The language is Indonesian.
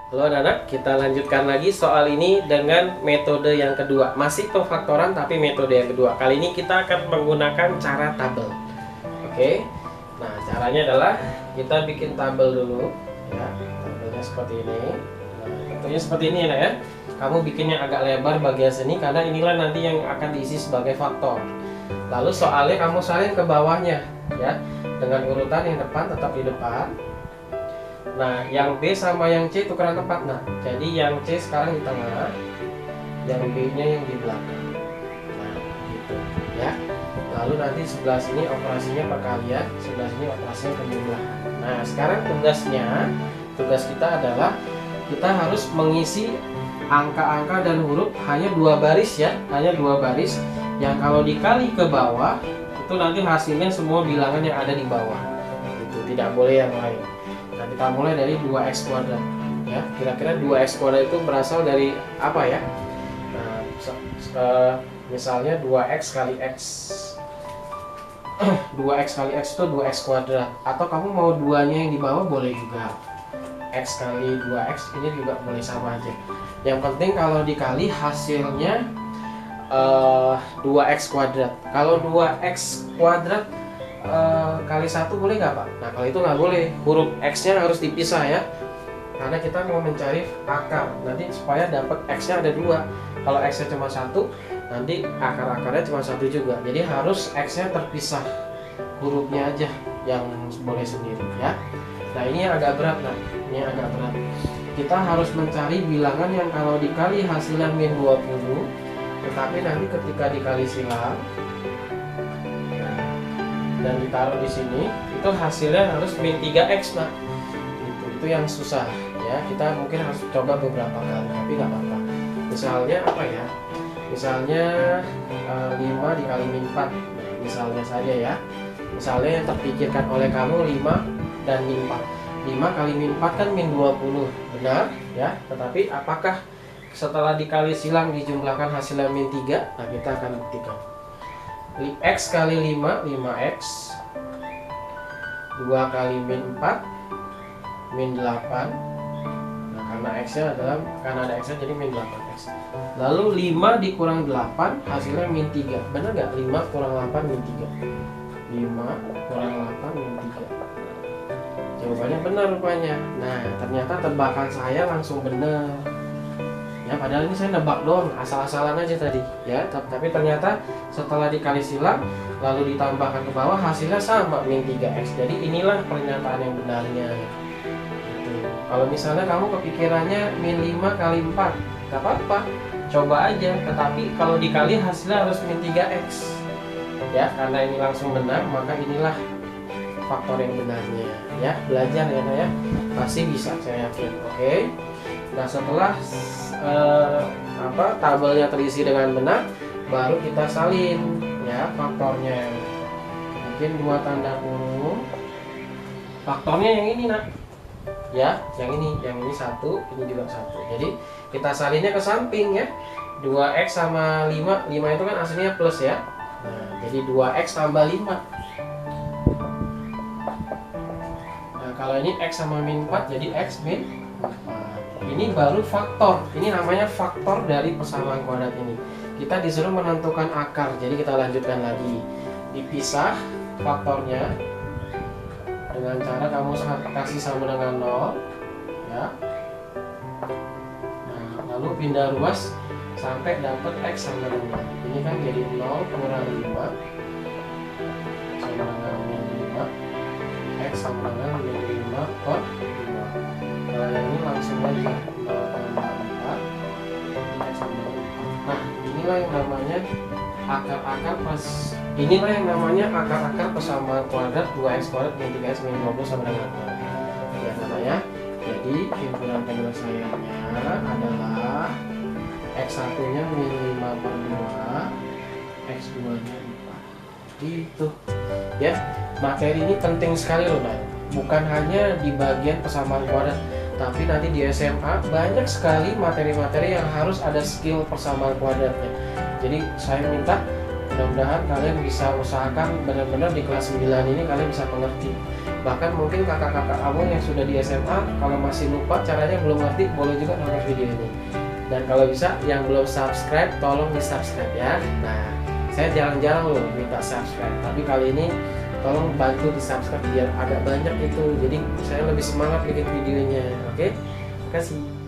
Halo anak-anak, kita lanjutkan lagi soal ini dengan metode yang kedua. Masih pemfaktoran tapi metode yang kedua. Kali ini kita akan menggunakan cara tabel. Oke. Nah, caranya adalah kita bikin tabel dulu ya. Tabelnya seperti ini. Nah, tentunya seperti ini ya. Kamu bikinnya agak lebar bagian sini karena inilah nanti yang akan diisi sebagai faktor. Lalu soalnya kamu salin ke bawahnya ya. Dengan urutan yang depan tetap di depan. Nah, yang B sama yang C tukeran tempat. Nah, jadi yang C sekarang di tengah, yang B-nya yang di belakang. Nah, gitu ya. Lalu nanti sebelah sini operasinya perkalian, sebelah sini operasinya penjumlahan. Nah, sekarang tugas kita adalah kita harus mengisi angka-angka dan huruf hanya 2 baris ya, hanya 2 baris. Yang kalau dikali ke bawah itu nanti hasilnya semua bilangan yang ada di bawah. Itu tidak boleh yang lain. Nah, kita mulai dari 2x kuadrat ya. Kira-kira 2x kuadrat itu berasal dari apa ya? Nah, misalnya 2x kali x 2x kali x itu 2x kuadrat. Atau kamu mau duanya yang di bawah boleh juga. X kali 2x ini juga boleh sama aja. Yang penting kalau dikali hasilnya 2x kuadrat. Kalau 2x kuadrat kali 1 boleh nggak Pak? Nah, kalau itu nggak boleh, huruf X-nya harus dipisah ya, karena kita mau mencari akar nanti supaya dapat X-nya ada 2. Kalau X-nya cuma 1, nanti akar-akarnya cuma 1 juga, jadi harus X-nya terpisah, hurufnya aja yang boleh sendiri ya. Nah, ini yang agak berat. Nah, ini yang agak berat, kita harus mencari bilangan yang kalau dikali hasilnya min 20, tetapi nanti ketika dikali silang dan ditaruh di sini itu hasilnya harus min 3x. Nah, itu yang susah ya, kita mungkin harus coba beberapa kali tapi nggak apa-apa. Misalnya apa ya, misalnya 5 dikali min 4. Nah, misalnya saja ya, misalnya yang terpikirkan oleh kamu 5 dan min 4. 5 kali min 4 kan min 20, benar ya, tetapi apakah setelah dikali silang dijumlahkan hasilnya min 3? Nah, kita akan buktikan. X kali 5, 5x. 2 kali min 4, min 8. Nah, karena x-nya adalah, karena ada x-nya jadi min 8x. Lalu 5 dikurang 8 hasilnya min 3. Benar nggak? 5 kurang 8 min 3. 5 kurang 8 min 3. Jawabannya benar rupanya. Nah, ternyata tebakan saya langsung benar. Ya, padahal ini saya nebak doang, asal-asalan aja tadi ya, tapi ternyata setelah dikali silang lalu ditambahkan ke bawah hasilnya sama, min 3x. Jadi inilah pernyataan yang benarnya gitu. Kalau misalnya kamu kepikirannya min 5 kali 4, gak apa-apa, coba aja, tetapi kalau dikali hasilnya harus min 3x ya, karena ini langsung benar maka inilah faktor yang benarnya ya. Belajar ya, pasti bisa, saya yakin. Oke. Nah, setelah tabelnya terisi dengan benar, baru kita salin ya faktornya. Mungkin 2 tanda kurung. Faktornya yang ini nak, ya, yang ini 1, ini juga 1. Jadi kita salinnya ke samping ya. 2x sama 5 itu kan aslinya plus ya. Nah, jadi 2x tambah 5. Nah, kalau ini x sama min 4 jadi x min 4. Ini baru faktor. Ini namanya faktor dari persamaan kuadrat ini. Kita disuruh menentukan akar. Jadi kita lanjutkan lagi. Dipisah faktornya dengan cara kamu kasih sama dengan 0 ya. Nah, lalu pindah ruas sampai dapat x sama dengan 5. Ini kan jadi 0 kurang 5 sama dengan min 5. X sama dengan min 5 per 5. Kalau yang ini langsung aja 0 tambah 4 X sama 4. Nah, inilah yang namanya akar-akar persamaan kuadrat 2x kuadrat min 3x min 20 sama dengan 0 ya namanya. Jadi himpunan penyelesaiannya adalah x1 nya min 5 per 2, x2 nya 4 gitu ya. Materi ini penting sekali loh, nah, bukan hanya di bagian persamaan kuadrat, tapi nanti di SMA banyak sekali materi-materi yang harus ada skill persamaan kuadratnya. Jadi saya minta mudah-mudahan kalian bisa usahakan benar-benar di kelas 9 ini kalian bisa mengerti Bahkan mungkin kakak-kakak kamu yang sudah di SMA, kalau masih lupa caranya, belum ngerti, boleh juga nonton video ini. Dan kalau bisa yang belum subscribe, tolong di subscribe ya. Nah, saya jarang-jarang loh minta subscribe, tapi kali ini tolong bantu di subscribe biar agak banyak itu, jadi saya lebih semangat bikin videonya. Oke, terima kasih.